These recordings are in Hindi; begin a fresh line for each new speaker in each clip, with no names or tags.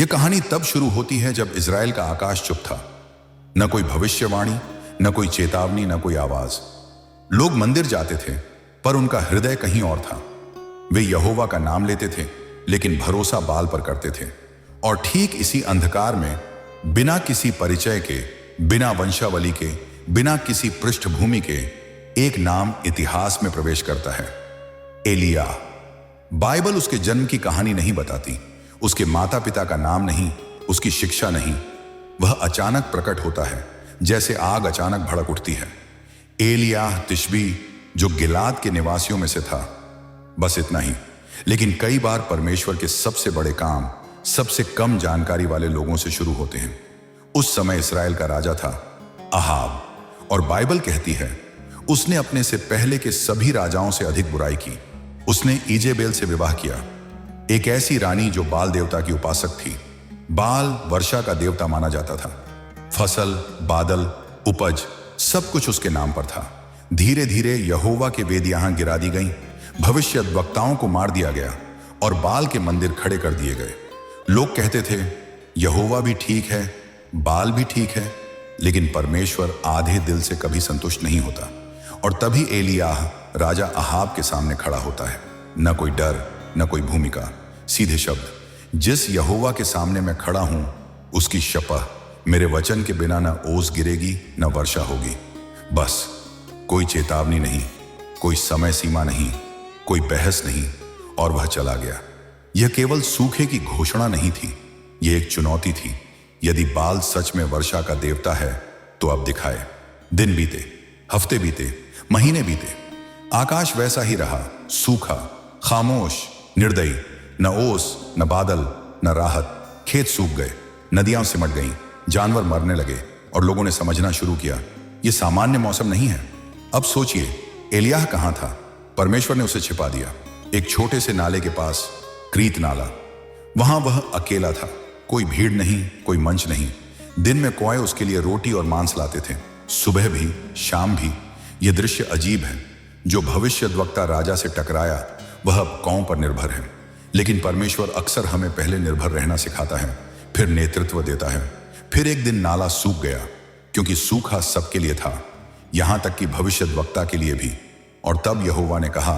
यह कहानी तब शुरू होती है जब इज़राइल का आकाश चुप था। न कोई भविष्यवाणी, न कोई चेतावनी, न कोई आवाज। लोग मंदिर जाते थे पर उनका हृदय कहीं और था। वे यहोवा का नाम लेते थे लेकिन भरोसा बाल पर करते थे। और ठीक इसी अंधकार में, बिना किसी परिचय के, बिना वंशावली के, बिना किसी पृष्ठभूमि के, एक नाम इतिहास में प्रवेश करता है, एलिय्याह। बाइबल उसके जन्म की कहानी नहीं बताती, उसके माता पिता का नाम नहीं, उसकी शिक्षा नहीं। वह अचानक प्रकट होता है, जैसे आग अचानक भड़क उठती है। एलिय्याह तिशबी, जो गिलाद के निवासियों में से था, बस इतना ही। लेकिन कई बार परमेश्वर के सबसे बड़े काम सबसे कम जानकारी वाले लोगों से शुरू होते हैं। उस समय इस्राएल का राजा था अहाब, और बाइबल कहती है उसने अपने से पहले के सभी राजाओं से अधिक बुराई की। उसने ईजेबेल से विवाह किया, एक ऐसी रानी जो बाल देवता की उपासक थी। बाल वर्षा का देवता माना जाता था। फसल, बादल, उपज, सब कुछ उसके नाम पर था। धीरे धीरे यहोवा के वेदियां गिरा दी गईं, भविष्यद्वक्ताओं को मार दिया गया और बाल के मंदिर खड़े कर दिए गए। लोग कहते थे यहोवा भी ठीक है, बाल भी ठीक है, लेकिन परमेश्वर आधे दिल से कभी संतुष्ट नहीं होता। और तभी एलिय्याह राजा अहाब के सामने खड़ा होता है। न कोई डर, न कोई भूमिका, सीधे शब्द, जिस यहोवा के सामने मैं खड़ा हूं उसकी शपथ, मेरे वचन के बिना न ओस गिरेगी न वर्षा होगी। बस, कोई चेतावनी नहीं, कोई समय सीमा नहीं, कोई बहस नहीं, और वह चला गया। यह केवल सूखे की घोषणा नहीं थी, यह एक चुनौती थी। यदि बाल सच में वर्षा का देवता है तो अब दिखाए। दिन बीते, हफ्ते बीते, महीने बीते, आकाश वैसा ही रहा, सूखा, खामोश, निर्दयी। न ओस, न बादल, न राहत। खेत सूख गए, नदियां सिमट गईं, जानवर मरने लगे, और लोगों ने समझना शुरू किया यह सामान्य मौसम नहीं है। अब सोचिए, एलिय्याह कहां था? परमेश्वर ने उसे छिपा दिया, एक छोटे से नाले के पास, क्रीत नाला। वहां वह अकेला था, कोई भीड़ नहीं, कोई मंच नहीं। दिन में कौए उसके लिए रोटी और मांस लाते थे, सुबह भी, शाम भी। यह दृश्य अजीब है। जो भविष्यद्वक्ता राजा से टकराया वह अब कौं पर निर्भर है। लेकिन परमेश्वर अक्सर हमें पहले निर्भर रहना सिखाता है, फिर नेतृत्व देता है। फिर एक दिन नाला सूख गया, क्योंकि सूखा सबके लिए था, यहां तक कि भविष्यद्वक्ता के लिए भी। और तब यहोवा ने कहा,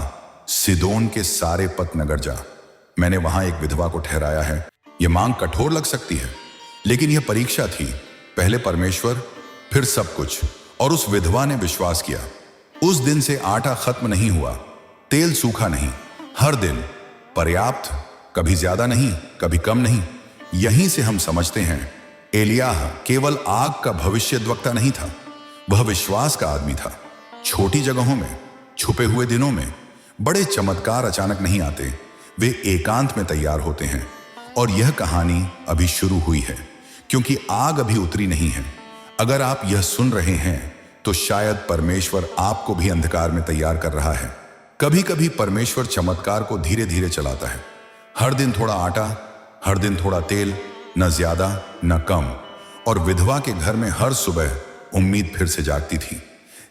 सिदोन के सारेपत नगर जा, मैंने वहां एक विधवा को ठहराया है। यह मांग कठोर लग सकती है, लेकिन यह परीक्षा थी। पहले परमेश्वर, फिर सब कुछ। और उस विधवा ने विश्वास किया। उस दिन से आटा खत्म नहीं हुआ, तेल सूखा नहीं, हर दिन पर्याप्त, कभी ज्यादा नहीं, कभी कम नहीं। यहीं से हम समझते हैं एलिय्याह केवल आग का भविष्यद्वक्ता नहीं था, वह विश्वास का आदमी था। छोटी जगहों में, छुपे हुए दिनों में बड़े चमत्कार अचानक नहीं आते, वे एकांत में तैयार होते हैं। और यह कहानी अभी शुरू हुई है, क्योंकि आग अभी उतरी नहीं है। अगर आप यह सुन रहे हैं तो शायद परमेश्वर आपको भी अंधकार में तैयार कर रहा है। कभी कभी परमेश्वर चमत्कार को धीरे धीरे चलाता है। हर दिन थोड़ा आटा, हर दिन थोड़ा तेल, न ज्यादा न कम। और विधवा के घर में हर सुबह उम्मीद फिर से जागती थी।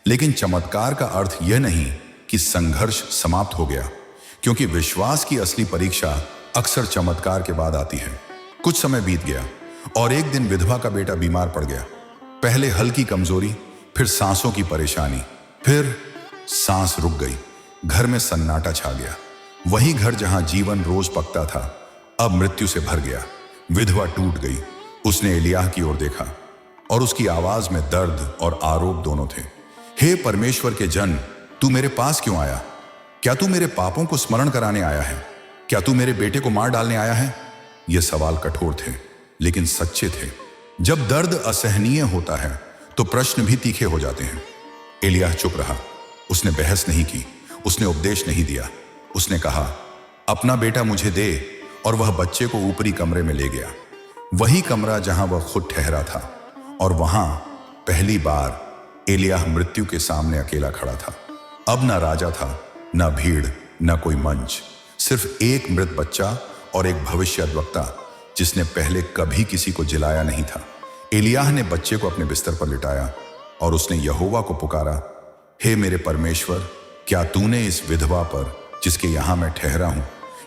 लेकिन चमत्कार का अर्थ यह नहीं कि संघर्ष समाप्त हो गया, क्योंकि विश्वास की असली परीक्षा अक्सर चमत्कार के बाद आती है। कुछ समय बीत गया और एक दिन विधवा का बेटा बीमार पड़ गया। पहले हल्की कमजोरी, फिर सांसों की परेशानी, फिर सांस रुक गई। घर में सन्नाटा छा गया। वही घर जहां जीवन रोज पकता था अब मृत्यु से भर गया। विधवा टूट गई। उसने एलिय्याह की ओर देखा और उसकी आवाज में दर्द और आरोप दोनों थे। हे परमेश्वर के जन, तू मेरे पास क्यों आया? क्या तू मेरे पापों को स्मरण कराने आया है? क्या तू मेरे बेटे को मार डालने आया है? ये सवाल कठोर थे, लेकिन सच्चे थे। जब दर्द असहनीय होता है तो प्रश्न भी तीखे हो जाते हैं। एलिय्याह चुप रहा। उसने बहस नहीं की, उसने उपदेश नहीं दिया। उसने कहा, अपना बेटा मुझे दे। और वह बच्चे को ऊपरी कमरे में ले गया, वही कमरा जहां वह खुद ठहरा था। और वहां पहली बार एलिय्याह मृत्यु के सामने अकेला खड़ा था। अब ना राजा था, ना भीड़, ना कोई मंच, सिर्फ एक मृत बच्चा और एक भविष्यद्वक्ता जिसने पहले कभी किसी को जिलाया नहीं था। एलिय्याह ने बच्चे को अपने बिस्तर पर लिटाया और उसने यहोवा को पुकारा, हे मेरे परमेश्वर, क्या तूने इस विधवा पर, जिसके यहां मैं ठहरा हूं,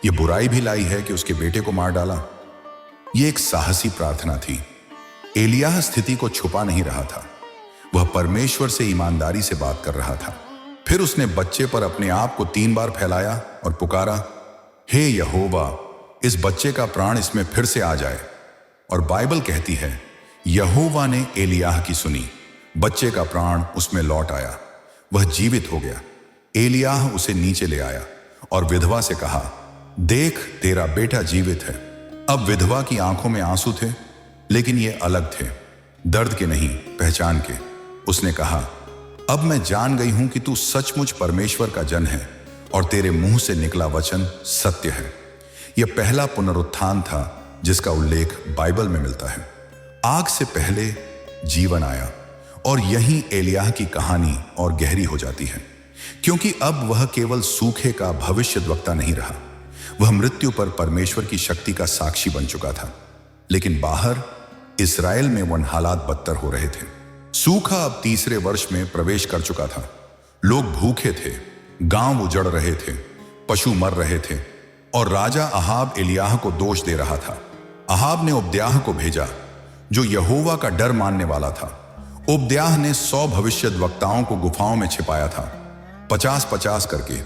यह बुराई भी लाई है कि उसके बेटे को मार डाला? यह एक साहसी प्रार्थना थी। एलियाह स्थिति को छुपा नहीं रहा था, वह परमेश्वर से ईमानदारी से बात कर रहा था। फिर उसने बच्चे पर अपने आप को 3 बार फैलाया और पुकारा, हे यहोवा, इस बच्चे का प्राण इसमें फिर से आ जाए। और बाइबल कहती है, यहोवा ने एलियाह की सुनी, बच्चे का प्राण उसमें लौट आया, वह जीवित हो गया। एलियाह उसे नीचे ले आया और विधवा से कहा, देख, तेरा बेटा जीवित है। अब विधवा की आंखों में आंसू थे, लेकिन ये अलग थे, दर्द के नहीं, पहचान के। उसने कहा, अब मैं जान गई हूं कि तू सचमुच परमेश्वर का जन है और तेरे मुंह से निकला वचन सत्य है। यह पहला पुनरुत्थान था जिसका उल्लेख बाइबल में मिलता है। आग से पहले जीवन आया, और यही एलियाह की कहानी और गहरी हो जाती है, क्योंकि अब वह केवल सूखे का भविष्यद्वक्ता नहीं रहा, वह मृत्यु पर परमेश्वर की शक्ति का साक्षी बन चुका था। लेकिन बाहर इस्राएल में वन हालात बदतर हो रहे थे। सूखा अब तीसरे वर्ष में प्रवेश कर चुका था। लोग भूखे थे, गांव उजड़ रहे थे, पशु मर रहे थे, और राजा अहाब एलियाह को दोष दे रहा था। अहाब ने ओबद्याह को भेजा, जो यहोवा का डर मानने वाला था। ओबद्याह ने 100 भविष्यद्वक्ताओं को गुफाओं में छिपाया था, 50-50 करके।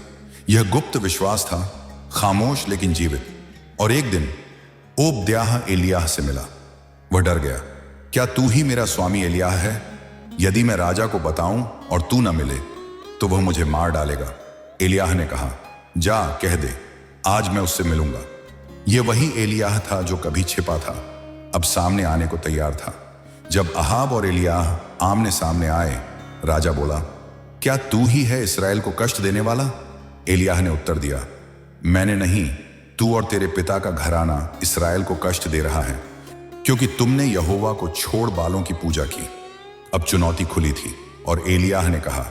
यह गुप्त विश्वास था, खामोश लेकिन जीवित। और एक दिन ओबद्याह एलियाह से मिला। वह डर गया, क्या तू ही मेरा स्वामी एलियाह है? यदि मैं राजा को बताऊं और तू न मिले तो वह मुझे मार डालेगा। एलियाह ने कहा, जा कह दे, आज मैं उससे मिलूंगा। यह वही एलियाह था जो कभी छिपा था, अब सामने आने को तैयार था। जब अहाब और एलियाह आमने सामने आए, राजा बोला, क्या तू ही है इस्राएल को कष्ट देने वाला? एलियाह ने उत्तर दिया, मैंने नहीं, तू और तेरे पिता का घराना इस्राएल को कष्ट दे रहा है, क्योंकि तुमने यहोवा को छोड़ बालों की पूजा की। अब चुनौती खुली थी और एलियाह ने कहा,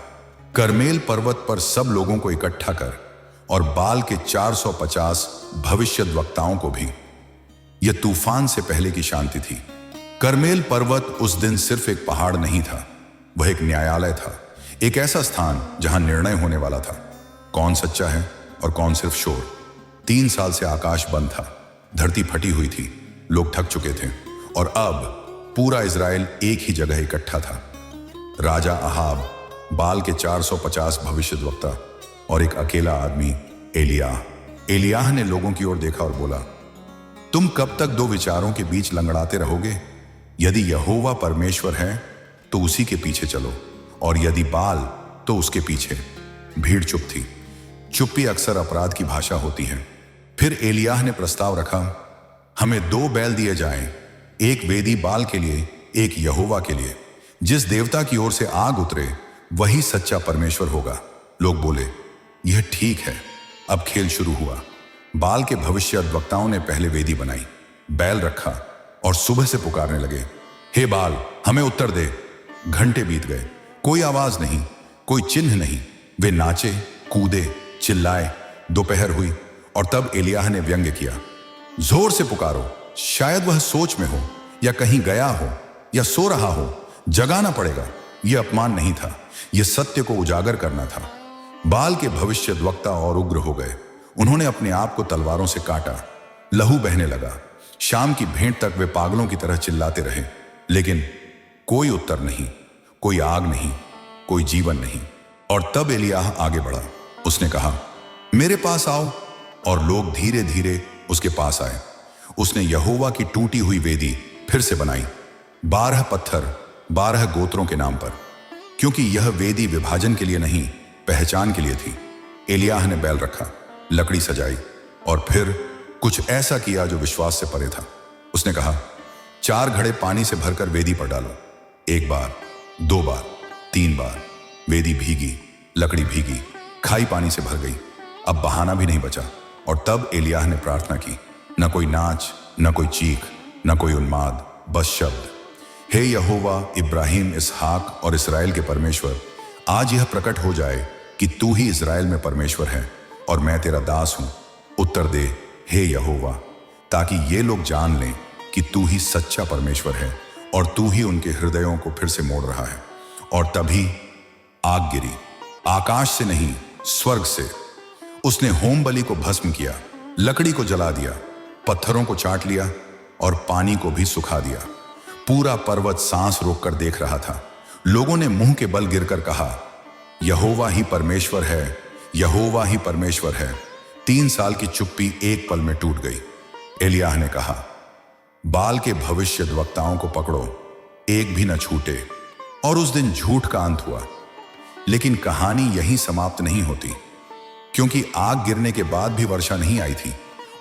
करमेल पर्वत पर सब लोगों को इकट्ठा कर और बाल के 450 भविष्यद्वक्ताओं को भी। यह तूफान से पहले की शांति थी। करमेल पर्वत उस दिन सिर्फ एक पहाड़ नहीं था, वह एक न्यायालय था, एक ऐसा स्थान जहां निर्णय होने वाला था, कौन सच्चा है और कौन सिर्फ शोर। 3 साल से आकाश बंद था, धरती फटी हुई थी, लोग थक चुके थे, और अब पूरा इज़राइल एक ही जगह इकट्ठा था। राजा अहाब, बाल के 450 भविष्यद्वक्ता और एक अकेला आदमी एलियाह। एलियाह ने लोगों की ओर देखा और बोला, तुम कब तक 2 विचारों के बीच लंगड़ाते रहोगे? यदि यहोवा परमेश्वर है तो उसी के पीछे चलो, और यदि बाल तो उसके पीछे। भीड़ चुप थी। चुप्पी अक्सर अपराध की भाषा होती है। फिर एलियाह ने प्रस्ताव रखा, हमें 2 बैल दिए जाएं, एक वेदी बाल के लिए, एक यहोवा के लिए। जिस देवता की ओर से आग उतरे वही सच्चा परमेश्वर होगा। लोग बोले, यह ठीक है। अब खेल शुरू हुआ। बाल के भविष्यद्वक्ताओं ने पहले वेदी बनाई, बैल रखा और सुबह से पुकारने लगे, हे बाल, हमें उत्तर दे। घंटे बीत गए, कोई आवाज नहीं, कोई चिन्ह नहीं। वे नाचे, कूदे, चिल्लाए। दोपहर हुई और तब एलियाह ने व्यंग्य किया, जोर से पुकारो, शायद वह सोच में हो या कहीं गया हो या सो रहा हो, जगाना पड़ेगा। यह अपमान नहीं था, यह सत्य को उजागर करना था। बाल के भविष्यद्वक्ता और उग्र हो गए। उन्होंने अपने आप को तलवारों से काटा, लहू बहने लगा। शाम की भेंट तक वे पागलों की तरह चिल्लाते रहे, लेकिन कोई उत्तर नहीं, कोई आग नहीं, कोई जीवन नहीं। और तब एलियाह आगे बढ़ा। उसने कहा, मेरे पास आओ। और लोग धीरे धीरे उसके पास आए। उसने यहोवा की टूटी हुई वेदी फिर से बनाई, 12 पत्थर, 12 गोत्रों के नाम पर, क्योंकि यह वेदी विभाजन के लिए नहीं, पहचान के लिए थी। एलियाह ने बैल रखा, लकड़ी सजाई और फिर कुछ ऐसा किया जो विश्वास से परे था। उसने कहा, 4 घड़े पानी से भरकर वेदी पर डालो। 1 बार, 2 बार, 3 बार। वेदी भीगी, लकड़ी भीगी, खाई पानी से भर गई। अब बहाना भी नहीं बचा। और तब एलियाह ने प्रार्थना की, न कोई नाच, न कोई चीख, न कोई उन्माद, बस शब्द, हे यहोवा, इब्राहिम, इसहाक और इस्राएल के परमेश्वर, आज यह प्रकट हो जाए कि तू ही इस्राएल में परमेश्वर है और मैं तेरा दास हूं। उत्तर दे, हे यहोवा, ताकि ये लोग जान लें कि तू ही सच्चा परमेश्वर है और तू ही उनके हृदयों को फिर से मोड़ रहा है। और तभी आग गिरी, आकाश से नहीं, स्वर्ग से। उसने होम बलि को भस्म किया, लकड़ी को जला दिया, पत्थरों को चाट लिया। और पानी को भी सुखा दिया। पूरा पर्वत सांस रोककर देख रहा था। लोगों ने मुंह के बल गिरकर कहा, यहोवा ही परमेश्वर है, यहोवा ही परमेश्वर है। 3 साल की चुप्पी एक पल में टूट गई। एलियाह ने कहा, बाल के भविष्यद्वक्ताओं को पकड़ो, एक भी न छूटे। और उस दिन झूठ का अंत हुआ। लेकिन कहानी यहीं समाप्त नहीं होती, क्योंकि आग गिरने के बाद भी वर्षा नहीं आई थी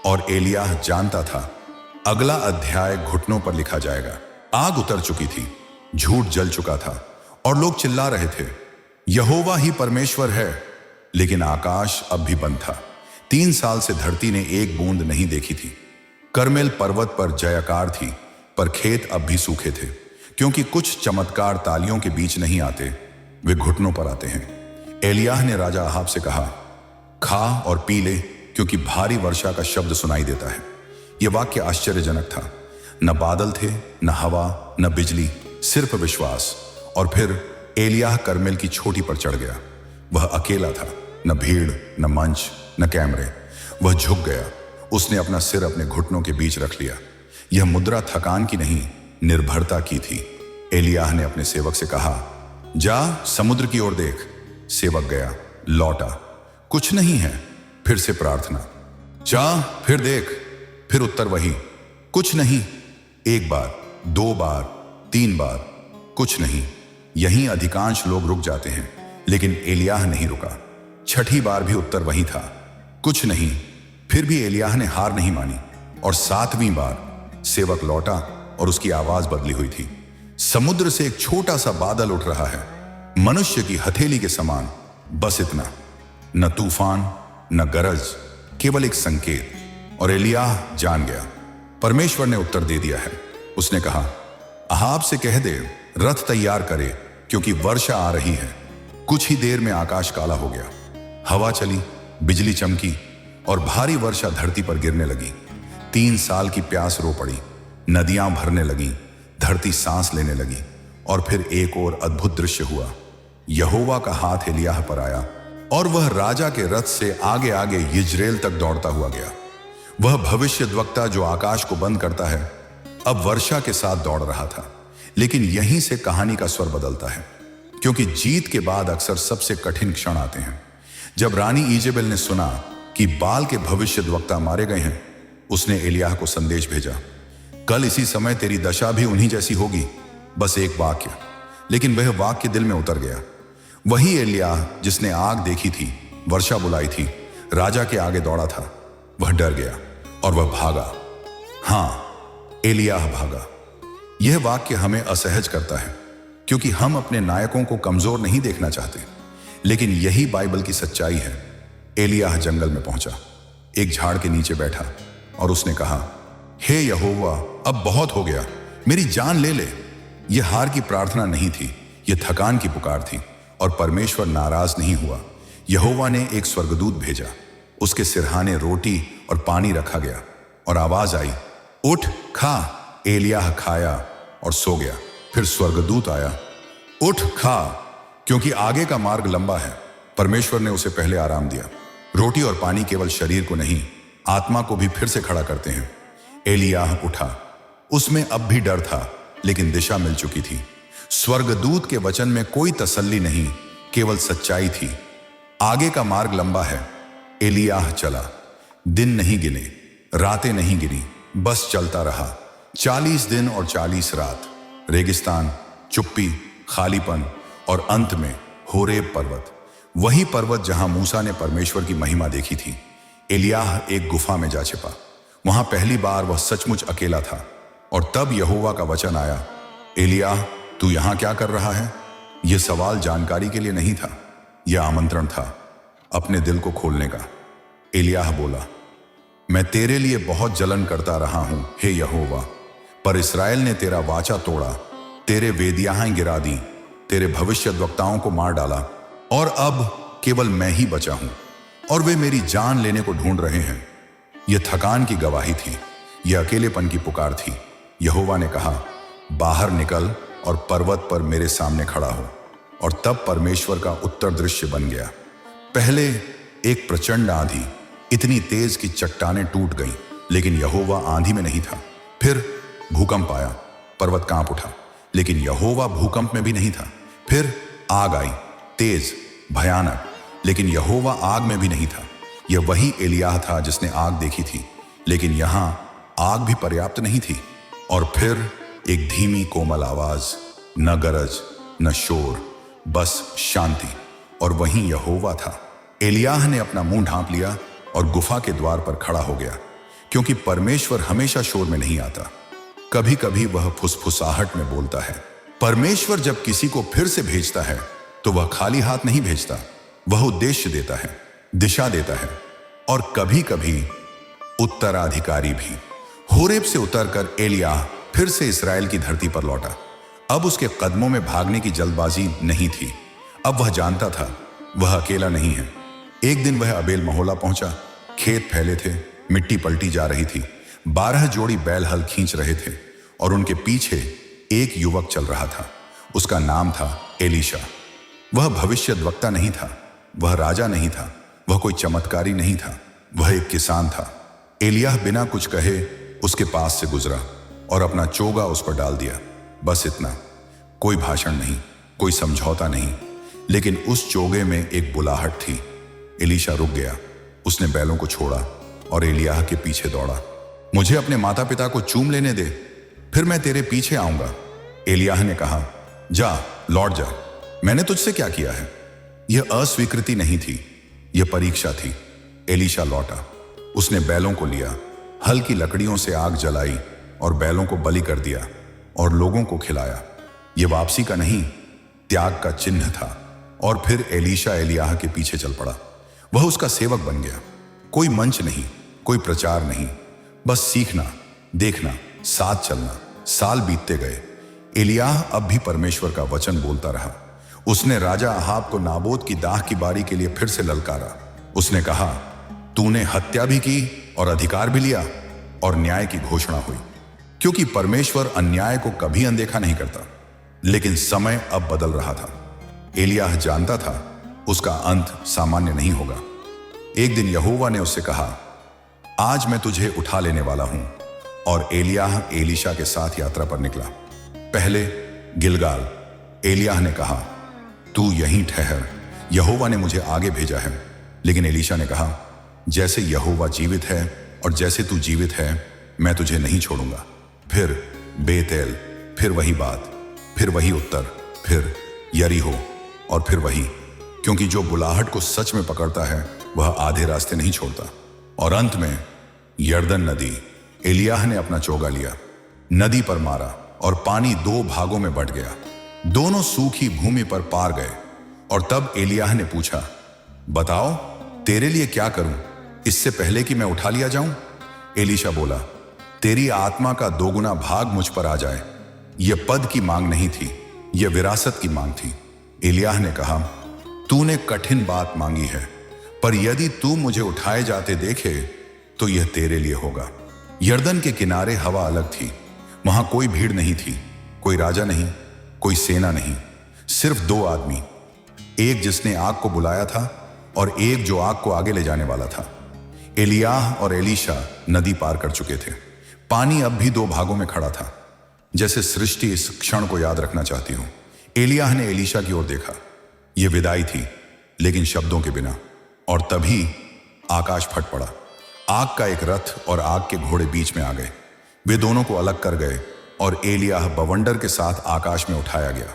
और एलियाह जानता था अगला अध्याय घुटनों पर लिखा जाएगा। आग उतर चुकी थी, झूठ जल चुका था और लोग चिल्ला रहे थे, यहोवा ही परमेश्वर है। लेकिन आकाश अब भी बंद था। 3 साल से धरती ने एक बूंद नहीं देखी थी। कर्मेल पर्वत पर जयकार थी, पर खेत अब भी सूखे थे, क्योंकि कुछ चमत्कार तालियों के बीच नहीं आते, वे घुटनों पर आते हैं। एलियाह ने राजा अहाब से कहा, खा और पी ले, क्योंकि भारी वर्षा का शब्द सुनाई देता है। यह वाक्य आश्चर्यजनक था। न बादल थे, न हवा, न बिजली, सिर्फ विश्वास। और फिर एलियाह कर्मेल की चोटी पर चढ़ गया। वह अकेला था, न भीड़, न मंच, न कैमरे। वह झुक गया। उसने अपना सिर अपने घुटनों के बीच रख लिया। यह मुद्रा थकान की नहीं, निर्भरता की थी। एलियाह ने अपने सेवक से कहा, जा समुद्र की ओर देख। सेवक गया, लौटा, कुछ नहीं है। फिर से प्रार्थना, जा फिर देख। फिर उत्तर वही, कुछ नहीं। 1 बार, 2 बार, 3 बार, कुछ नहीं। यहीं अधिकांश लोग रुक जाते हैं, लेकिन एलियाह नहीं रुका। 6ठी बार भी उत्तर वही था, कुछ नहीं। फिर भी एलियाह ने हार नहीं मानी और 7वीं बार सेवक लौटा और उसकी आवाज बदली हुई थी। समुद्र से एक छोटा सा बादल उठ रहा है, मनुष्य की हथेली के समान, बस इतना। न तूफान, न गरज, केवल एक संकेत। और एलियाह जान गया, परमेश्वर ने उत्तर दे दिया है। उसने कहा, अहाब से कह दे रथ तैयार करे, क्योंकि वर्षा आ रही है। कुछ ही देर में आकाश काला हो गया, हवा चली, बिजली चमकी और भारी वर्षा धरती पर गिरने लगी। 3 साल की प्यास रो पड़ी, नदियां भरने लगी, धरती सांस लेने लगी। और फिर एक और अद्भुत दृश्य हुआ। यहोवा का हाथ एलियाह पर आया और वह राजा के रथ से आगे आगे यिज्रेल तक दौड़ता हुआ गया। वह भविष्यद्वक्ता जो आकाश को बंद करता है, अब वर्षा के साथ दौड़ रहा था। लेकिन यहीं से कहानी का स्वर बदलता है, क्योंकि जीत के बाद अक्सर सबसे कठिन क्षण आते हैं। जब रानी ईजेबेल ने सुना कि बाल के भविष्यद्वक्ता मारे गए हैं, उसने एलियाह को संदेश भेजा, कल इसी समय तेरी दशा भी उन्हीं जैसी होगी। बस एक वाक्य, लेकिन वह वाक्य दिल में उतर गया। वही एलियाह जिसने आग देखी थी, वर्षा बुलाई थी, राजा के आगे दौड़ा था, वह डर गया और वह भागा। हां, एलियाह भागा। यह वाक्य हमें असहज करता है, क्योंकि हम अपने नायकों को कमजोर नहीं देखना चाहते। लेकिन यही बाइबल की सच्चाई है। एलियाह जंगल में पहुंचा, एक झाड़ के नीचे बैठा और उसने कहा, हे यहोवा, अब बहुत हो गया, मेरी जान ले ले। यह हार की प्रार्थना नहीं थी, यह थकान की पुकार थी। और परमेश्वर नाराज नहीं हुआ। यहोवा ने एक स्वर्गदूत भेजा, उसके सिरहाने रोटी और पानी रखा गया और आवाज आई, उठ खा। एलियाह खाया और सो गया। फिर स्वर्गदूत आया, उठ खा, क्योंकि आगे का मार्ग लंबा है। परमेश्वर ने उसे पहले आराम दिया। रोटी और पानी केवल शरीर को नहीं, आत्मा को भी फिर से खड़ा करते हैं। एलियाह उठा। उसमें अब भी डर था, लेकिन दिशा मिल चुकी थी। स्वर्गदूत के वचन में कोई तसल्ली नहीं, केवल सच्चाई थी। आगे का मार्ग लंबा है। एलियाह चला। दिन नहीं गिने, रातें नहीं गिनी, बस चलता रहा। 40 दिन और 40 रात, रेगिस्तान, चुप्पी, खालीपन और अंत में होरेब पर्वत, वही पर्वत जहां मूसा ने परमेश्वर की महिमा देखी थी। एलियाह एक गुफा में जा छिपा। वहां पहली बार वह सचमुच अकेला था। और तब यहोवा का वचन आया, एलियाह, तू यहां क्या कर रहा है? यह सवाल जानकारी के लिए नहीं था, यह आमंत्रण था अपने दिल को खोलने का। एलियाह बोला, मैं तेरे लिए बहुत जलन करता रहा हूं, हे यहोवा, पर इस्राएल ने तेरा वाचा तोड़ा, तेरे वेदियां गिरा दी, तेरे भविष्यद्वक्ताओं को मार डाला, और अब केवल मैं ही बचा हूं और वे मेरी जान लेने को ढूंढ रहे हैं। यह थकान की गवाही थी, यह अकेलेपन की पुकार थी। यहोवा ने कहा, बाहर निकल और पर्वत पर मेरे सामने खड़ा हो। और तब परमेश्वर का उत्तर दृश्य बन गया। पहले एक प्रचंड आंधी, इतनी तेज कि चट्टानें टूट गईं, लेकिन यहोवा आंधी में नहीं था। फिर भूकंप आया, पर्वत कांप उठा, लेकिन यहोवा भूकंप में भी नहीं था। फिर आग आई, तेज, भयानक, लेकिन यहोवा आग में भी नहीं था। यह वही एलियाह था जिसने आग देखी थी, लेकिन यहां आग भी पर्याप्त नहीं थी। और फिर एक धीमी कोमल आवाज, न गरज न शोर, बस शांति, और वहीं यहोवा था। एलियाह ने अपना मुंह ढांप लिया और गुफा के द्वार पर खड़ा हो गया, क्योंकि परमेश्वर हमेशा शोर में नहीं आता, कभी कभी वह फुसफुसाहट में बोलता है। परमेश्वर जब किसी को फिर से भेजता है तो वह खाली हाथ नहीं भेजता, वह उद्देश्य देता है, दिशा देता है, और कभी कभी उत्तराधिकारी भी। होरेब से उतरकर एलियाह फिर से इस्राएल की धरती पर लौटा। अब उसके कदमों में भागने की जल्दबाजी नहीं थी। अब वह जानता था वह अकेला नहीं है। एक दिन वह अबेल महोला पहुंचा। खेत फैले थे, मिट्टी पलटी जा रही थी, 12 जोड़ी बैल हल खींच रहे थे, और उनके पीछे एक युवक चल रहा था। उसका नाम था एलीशा। वह भविष्यद्वक्ता नहीं था, वह राजा नहीं था, वह कोई चमत्कारी नहीं था, वह एक किसान था। एलियाह बिना कुछ कहे उसके पास से गुजरा और अपना चोगा उस पर डाल दिया। बस इतना, कोई भाषण नहीं, कोई समझौता नहीं, लेकिन उस चोगे में एक बुलाहट थी। एलीशा रुक गया, उसने बैलों को छोड़ा और एलियाह के पीछे दौड़ा। मुझे अपने माता पिता को चूम लेने दे, फिर मैं तेरे पीछे आऊंगा। एलियाह ने कहा, जा, लौट जा, मैंने तुझसे क्या किया है। यह अस्वीकृति नहीं थी, यह परीक्षा थी। एलीशा लौटा, उसने बैलों को लिया, हल की लकड़ियों से आग जलाई और बैलों को बलि कर दिया और लोगों को खिलाया। यह वापसी का नहीं, त्याग का चिन्ह था। और फिर एलीशा एलियाह के पीछे चल पड़ा। वह उसका सेवक बन गया। कोई मंच नहीं, कोई प्रचार नहीं, बस सीखना, देखना, साथ चलना। साल बीतते गए। एलियाह अब भी परमेश्वर का वचन बोलता रहा। उसने राजा अहाब को नाबोत की दाख की बारी के लिए फिर से ललकारा। उसने कहा, तूने हत्या भी की और अधिकार भी लिया, और न्याय की घोषणा हुई। क्योंकि परमेश्वर अन्याय को कभी अनदेखा नहीं करता। लेकिन समय अब बदल रहा था। एलियाह जानता था उसका अंत सामान्य नहीं होगा। एक दिन यहोवा ने उससे कहा, आज मैं तुझे उठा लेने वाला हूं। और एलियाह एलीशा के साथ यात्रा पर निकला। पहले गिलगाल। एलियाह ने कहा, तू यहीं ठहर, यहोवा ने मुझे आगे भेजा है। लेकिन एलीशा ने कहा, जैसे यहोवा जीवित है और जैसे तू जीवित है, मैं तुझे नहीं छोड़ूंगा। फिर बेतेल, फिर वही बात, फिर वही उत्तर, फिर यरीहो, और फिर वही। क्योंकि जो बुलाहट को सच में पकड़ता है वह आधे रास्ते नहीं छोड़ता। और अंत में यरदन नदी। एलियाह ने अपना चोगा लिया, नदी पर मारा, और पानी 2 भागों में बंट गया। दोनों सूखी भूमि पर पार गए। और तब एलियाह ने पूछा, बताओ, तेरे लिए क्या करूं, इससे पहले कि मैं उठा लिया जाऊं? एलीशा बोला, तेरी आत्मा का 2 गुना भाग मुझ पर आ जाए। यह पद की मांग नहीं थी, यह विरासत की मांग थी। एलियाह ने कहा, तूने कठिन बात मांगी है, पर यदि तू मुझे उठाए जाते देखे तो यह तेरे लिए होगा। यरदन के किनारे हवा अलग थी। वहां कोई भीड़ नहीं थी, कोई राजा नहीं, कोई सेना नहीं, सिर्फ 2 आदमी, एक जिसने आग को बुलाया था और एक जो आग को आगे ले जाने वाला था। एलियाह और एलीशा नदी पार कर चुके थे। पानी अब भी 2 भागों में खड़ा था, जैसे सृष्टि इस क्षण को याद रखना चाहती हो। एलियाह ने एलीशा की ओर देखा। यह विदाई थी, लेकिन शब्दों के बिना। और तभी आकाश फट पड़ा। आग का एक रथ और आग के घोड़े बीच में आ गए। वे दोनों को अलग कर गए और एलियाह बवंडर के साथ आकाश में उठाया गया।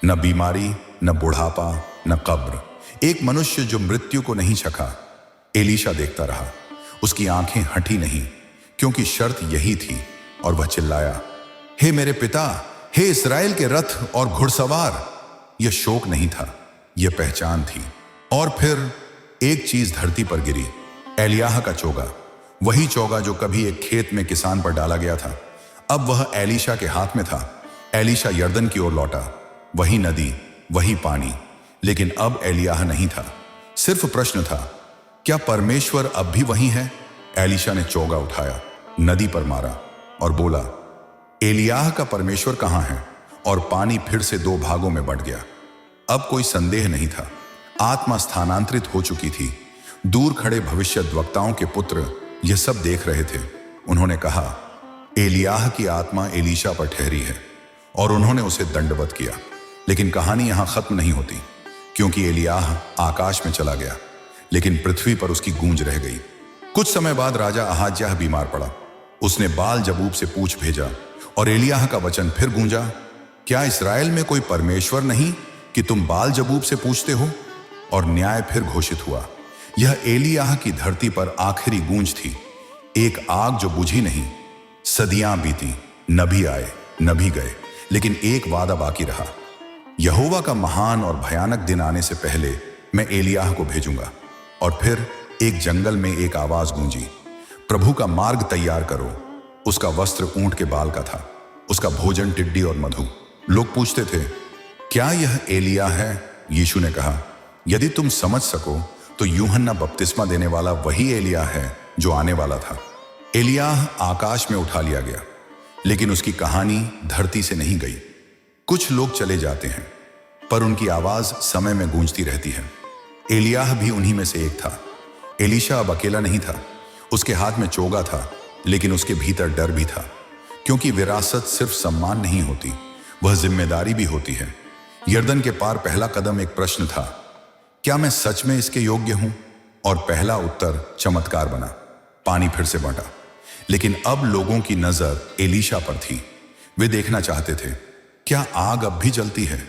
न बीमारी, न बुढ़ापा, न कब्र, एक मनुष्य जो मृत्यु को नहीं चखा। एलीशा देखता रहा, उसकी आंखें हटी नहीं, क्योंकि शर्त यही थी। और वह चिल्लाया, हे मेरे पिता, हे इस्राएल के रथ और घुड़सवार। यह शोक नहीं था, यह पहचान थी। और फिर एक चीज धरती पर गिरी, एलियाह का चोगा। वही चोगा जो कभी एक खेत में किसान पर डाला गया था, अब वह एलीशा के हाथ में था। एलीशा यरदन की ओर लौटा। वही नदी, वही पानी, लेकिन अब एलियाह नहीं था। सिर्फ प्रश्न था, क्या परमेश्वर अब भी वही है? एलीशा ने चोगा उठाया, नदी पर मारा और बोला, एलियाह का परमेश्वर कहां है? और पानी फिर से 2 भागों में बंट गया। अब कोई संदेह नहीं था, आत्मा स्थानांतरित हो चुकी थी। दूर खड़े भविष्यद्वक्ताओं के पुत्र यह सब देख रहे थे। उन्होंने कहा, एलियाह की आत्मा एलीशा पर ठहरी है और उन्होंने उसे दंडवत किया। लेकिन कहानी यहां खत्म नहीं होती, क्योंकि एलियाह आकाश में चला गया, लेकिन पृथ्वी पर उसकी गूंज रह गई। कुछ समय बाद राजा अहाज्याह बीमार पड़ा। उसने बाल जबूब से पूछ भेजा और एलियाह का वचन फिर गूंजा, क्या इस्राएल में कोई परमेश्वर नहीं कि तुम बाल जबूब से पूछते हो? और न्याय फिर घोषित हुआ। यह एलियाह की धरती पर आखिरी गूंज थी, एक आग जो बुझी नहीं। सदियां बीती, नबी आए, नबी गए, लेकिन एक वादा बाकी रहा। यहोवा का महान और भयानक दिन आने से पहले मैं एलियाह को भेजूंगा। और फिर एक जंगल में एक आवाज गूंजी, प्रभु का मार्ग तैयार करो। उसका वस्त्र ऊंट के बाल का था, उसका भोजन टिड्डी और मधु। लोग पूछते थे, क्या यह एलिय्याह है? यीशु ने कहा, यदि तुम समझ सको तो यूहन्ना बपतिस्मा देने वाला वही एलिय्याह है जो आने वाला था। एलिय्याह आकाश में उठा लिया गया, लेकिन उसकी कहानी धरती से नहीं गई। कुछ लोग चले जाते हैं, पर उनकी आवाज समय में गूंजती रहती है। एलिय्याह भी उन्हीं में से एक था। एलीशा अब अकेला नहीं था। उसके हाथ में चोगा था, लेकिन उसके भीतर डर भी था, क्योंकि विरासत सिर्फ सम्मान नहीं होती, वह जिम्मेदारी भी होती है। यर्दन के पार पहला कदम एक प्रश्न था, क्या मैं सच में इसके योग्य हूं? और पहला उत्तर चमत्कार बना, पानी फिर से बंटा। लेकिन अब लोगों की नजर एलीशा पर थी। वे देखना चाहते थे, क्या आग अब भी जलती है?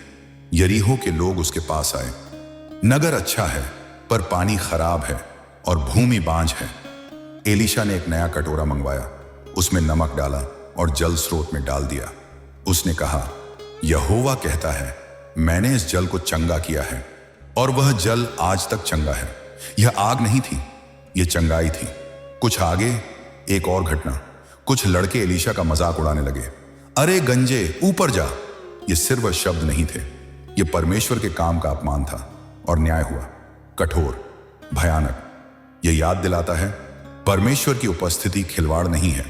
यरीहो के लोग उसके पास आए। नगर अच्छा है, पर पानी खराब है और भूमि बांझ है। एलीशा ने एक नया कटोरा मंगवाया, उसमें नमक डाला और जल स्रोत में डाल दिया। उसने कहा, यहोवा कहता है, मैंने इस जल को चंगा किया है। और वह जल आज तक चंगा है। यह आग नहीं थी, यह चंगाई थी। कुछ आगे एक और घटना। कुछ लड़के एलीशा का मजाक उड़ाने लगे, अरे गंजे ऊपर जा। ये सिर्फ शब्द नहीं थे, ये परमेश्वर के काम का अपमान था। और न्याय हुआ, कठोर, भयानक। यह याद दिलाता है, परमेश्वर की उपस्थिति खिलवाड़ नहीं है।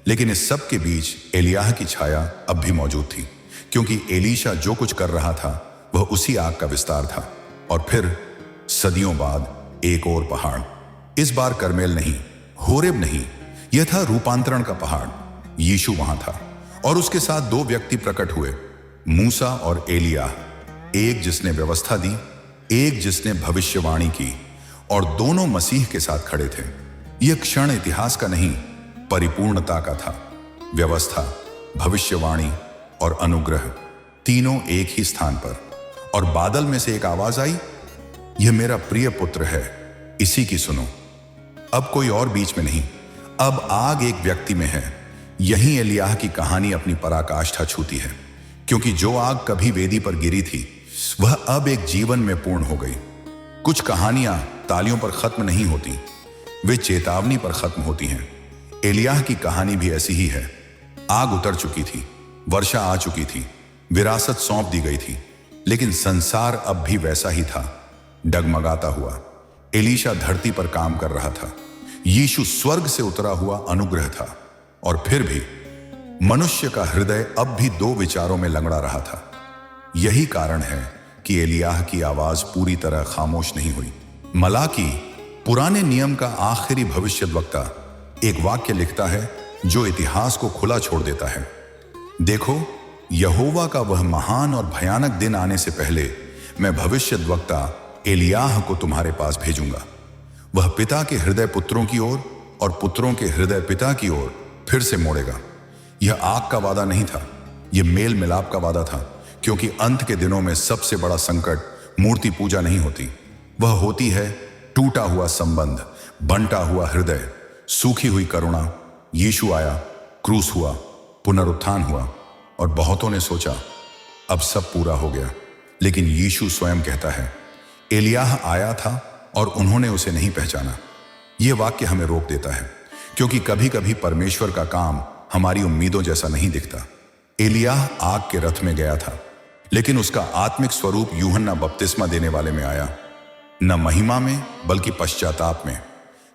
लेकिन इस सब के बीच एलिय्याह की छाया अब भी मौजूद थी, क्योंकि एलीशा जो कुछ कर रहा था वह उसी आग का विस्तार था। और फिर सदियों बाद एक और पहाड़। इस बार करमेल नहीं, होरेब नहीं, यह था रूपांतरण का पहाड़। यीशु वहां था और उसके साथ दो व्यक्ति प्रकट हुए, मूसा और एलिय्याह। एक जिसने व्यवस्था दी, एक जिसने भविष्यवाणी की, और दोनों मसीह के साथ खड़े थे। यह क्षण इतिहास का नहीं, परिपूर्णता का था। व्यवस्था, भविष्यवाणी और अनुग्रह तीनों एक ही स्थान पर। और बादल में से एक आवाज आई, यह मेरा प्रिय पुत्र है, इसी की सुनो। अब कोई और बीच में नहीं, अब आग एक व्यक्ति में है। यही एलिय्याह की कहानी अपनी पराकाष्ठा छूती है, क्योंकि जो आग कभी वेदी पर गिरी थी वह अब एक जीवन में पूर्ण हो गई। कुछ कहानियां तालियों पर खत्म नहीं होती, वे चेतावनी पर खत्म होती हैं। एलिय्याह की कहानी भी ऐसी ही है। आग उतर चुकी थी, वर्षा आ चुकी थी, विरासत सौंप दी गई थी, लेकिन संसार अब भी वैसा ही था, डगमगाता हुआ। एलीशा धरती पर काम कर रहा था, यीशु स्वर्ग से उतरा हुआ अनुग्रह था। और फिर भी मनुष्य का हृदय अब भी दो विचारों में लंगड़ा रहा था। यही कारण है कि एलिय्याह की आवाज पूरी तरह खामोश नहीं हुई। मलाकी, पुराने नियम का आखिरी भविष्यद्वक्ता, एक वाक्य लिखता है जो इतिहास को खुला छोड़ देता है। देखो, यहोवा का वह महान और भयानक दिन आने से पहले मैं भविष्यद्वक्ता एलिय्याह को तुम्हारे पास भेजूंगा। वह पिता के हृदय पुत्रों की ओर और पुत्रों के हृदय पिता की ओर फिर से मोड़ेगा। यह आग का वादा नहीं था, यह मेल मिलाप का वादा था, क्योंकि अंत के दिनों में सबसे बड़ा संकट मूर्ति पूजा नहीं होती, वह होती है टूटा हुआ संबंध, बंटा हुआ हृदय, सूखी हुई करुणा। यीशु आया, क्रूस हुआ, पुनरुत्थान हुआ, और बहुतों ने सोचा अब सब पूरा हो गया। लेकिन यीशु स्वयं कहता है, एलिय्याह आया था और उन्होंने उसे नहीं पहचाना। यह वाक्य हमें रोक देता है, क्योंकि कभी कभी परमेश्वर का काम हमारी उम्मीदों जैसा नहीं दिखता। एलिय्याह आग के रथ में गया था, लेकिन उसका आत्मिक स्वरूप यूहन्ना बपतिस्मा देने वाले में आया। न महिमा में बल्कि पश्चाताप में,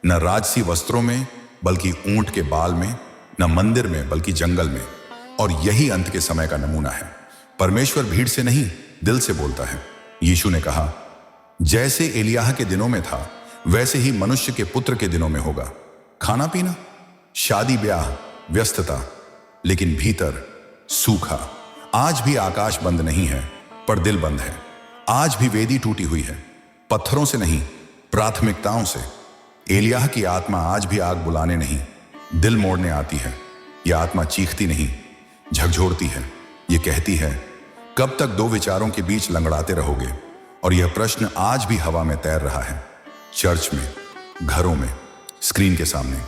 न राजसी वस्त्रों में बल्कि ऊंट के बाल में, न मंदिर में बल्कि जंगल में। और यही अंत के समय का नमूना है। परमेश्वर भीड़ से नहीं, दिल से बोलता है। यीशु ने कहा, जैसे एलिय्याह के दिनों में था वैसे ही मनुष्य के पुत्र के दिनों में होगा। खाना पीना, शादी ब्याह, व्यस्तता, लेकिन भीतर सूखा। आज भी आकाश बंद नहीं है, पर दिल बंद है। आज भी वेदी टूटी हुई है, पत्थरों से नहीं, प्राथमिकताओं से। एलियाह की आत्मा आज भी आग बुलाने नहीं, दिल मोड़ने आती है। यह आत्मा चीखती नहीं, झकझोरती है। ये कहती है, कब तक दो विचारों के बीच लंगड़ाते रहोगे? और यह प्रश्न आज भी हवा में तैर रहा है, चर्च में, घरों में, स्क्रीन के सामने।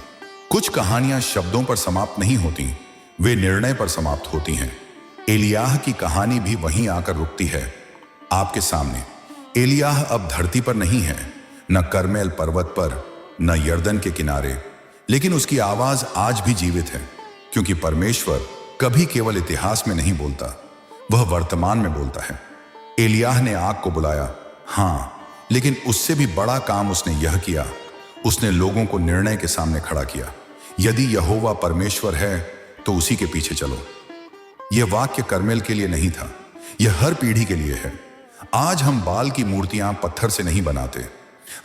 कुछ कहानियां शब्दों पर समाप्त नहीं होती, वे निर्णय पर समाप्त होती हैं। एलियाह की कहानी भी वहीं आकर रुकती है, आपके सामने। एलियाह अब धरती पर नहीं है, न करमेल पर्वत पर, न यर्दन के किनारे, लेकिन उसकी आवाज आज भी जीवित है, क्योंकि परमेश्वर कभी केवल इतिहास में नहीं बोलता, वह वर्तमान में बोलता है। एलियाह ने आग को बुलाया, हाँ, लेकिन उससे भी बड़ा काम उसने यह किया, उसने लोगों को निर्णय के सामने खड़ा किया। यदि यहोवा परमेश्वर है तो उसी के पीछे चलो। यह वाक्य करमेल के लिए नहीं था, यह हर पीढ़ी के लिए है। आज हम बाल की मूर्तियां पत्थर से नहीं बनाते,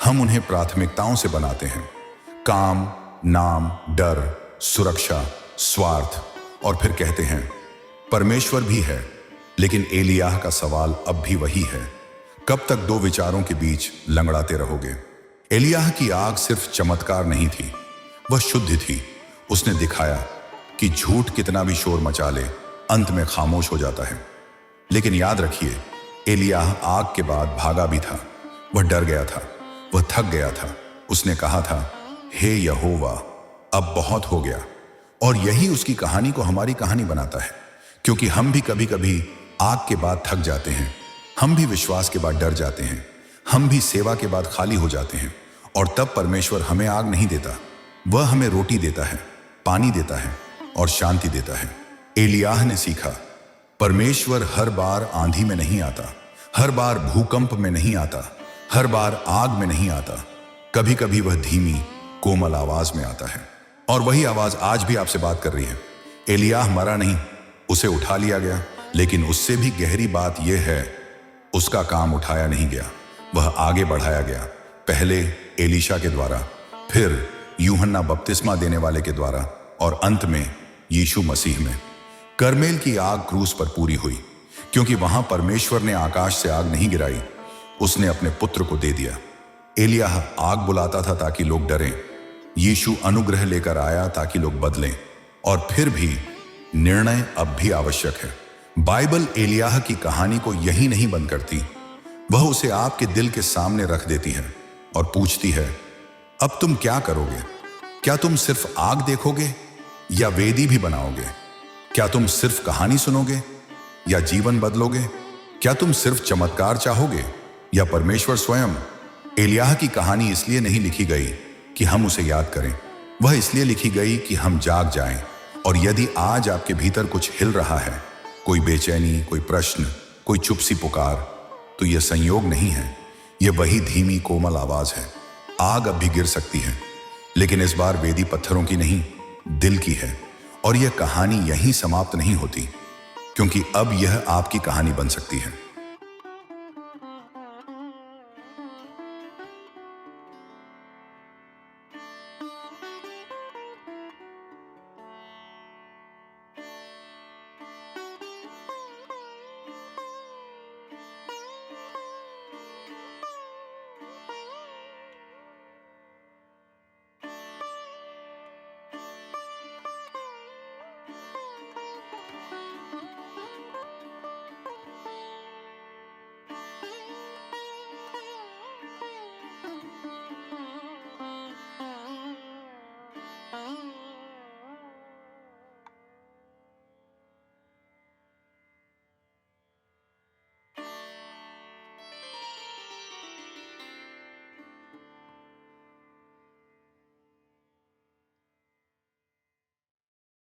हम उन्हें प्राथमिकताओं से बनाते हैं। काम, नाम, डर, सुरक्षा, स्वार्थ, और फिर कहते हैं परमेश्वर भी है। लेकिन एलियाह का सवाल अब भी वही है, कब तक दो विचारों के बीच लंगड़ाते रहोगे? एलियाह की आग सिर्फ चमत्कार नहीं थी, वह शुद्ध थी। उसने दिखाया कि झूठ कितना भी शोर मचा ले, अंत में खामोश हो जाता है। लेकिन याद रखिए, एलियाह आग के बाद भागा भी था। वह डर गया था, वह थक गया था। उसने कहा था, हे यहोवा, अब बहुत हो गया। और यही उसकी कहानी को हमारी कहानी बनाता है, क्योंकि हम भी कभी कभी आग के बाद थक जाते हैं, हम भी विश्वास के बाद डर जाते हैं, हम भी सेवा के बाद खाली हो जाते हैं। और तब परमेश्वर हमें आग नहीं देता, वह हमें रोटी देता है, पानी देता है और शांति देता है। एलियाह ने सीखा, परमेश्वर हर बार आंधी में नहीं आता, हर बार भूकंप में नहीं आता, हर बार आग में नहीं आता। कभी कभी वह धीमी, कोमल आवाज में आता है। और वही आवाज आज भी आपसे बात कर रही है। एलियाह मरा नहीं, उसे उठा लिया गया, लेकिन उससे भी गहरी बात यह है, उसका काम उठाया नहीं गया, वह आगे बढ़ाया गया। पहले एलीशा के द्वारा, फिर यूहन्ना बपतिस्मा देने वाले के द्वारा, और अंत में यीशु मसीह में। करमेल की आग क्रूस पर पूरी हुई, क्योंकि वहां परमेश्वर ने आकाश से आग नहीं गिराई, उसने अपने पुत्र को दे दिया। एलियाह आग बुलाता था ताकि लोग डरें, यीशु अनुग्रह लेकर आया ताकि लोग बदलें। और फिर भी निर्णय अब भी आवश्यक है। बाइबल एलियाह की कहानी को यही नहीं बंद करती, वह उसे आपके दिल के सामने रख देती है और पूछती है, अब तुम क्या करोगे? क्या तुम सिर्फ आग देखोगे या वेदी भी बनाओगे? क्या तुम सिर्फ कहानी सुनोगे या जीवन बदलोगे? क्या तुम सिर्फ चमत्कार चाहोगे या परमेश्वर स्वयं? एलियाह की कहानी इसलिए नहीं लिखी गई कि हम उसे याद करें, वह इसलिए लिखी गई कि हम जाग जाएं। और यदि आज आपके भीतर कुछ हिल रहा है, कोई बेचैनी, कोई प्रश्न, कोई चुप सी पुकार, तो यह संयोग नहीं है, यह वही धीमी कोमल आवाज है। आग अब भी गिर सकती है, लेकिन इस बार वेदी पत्थरों की नहीं, दिल की है। और यह कहानी यहीं समाप्त नहीं होती, क्योंकि अब यह आपकी कहानी बन सकती है।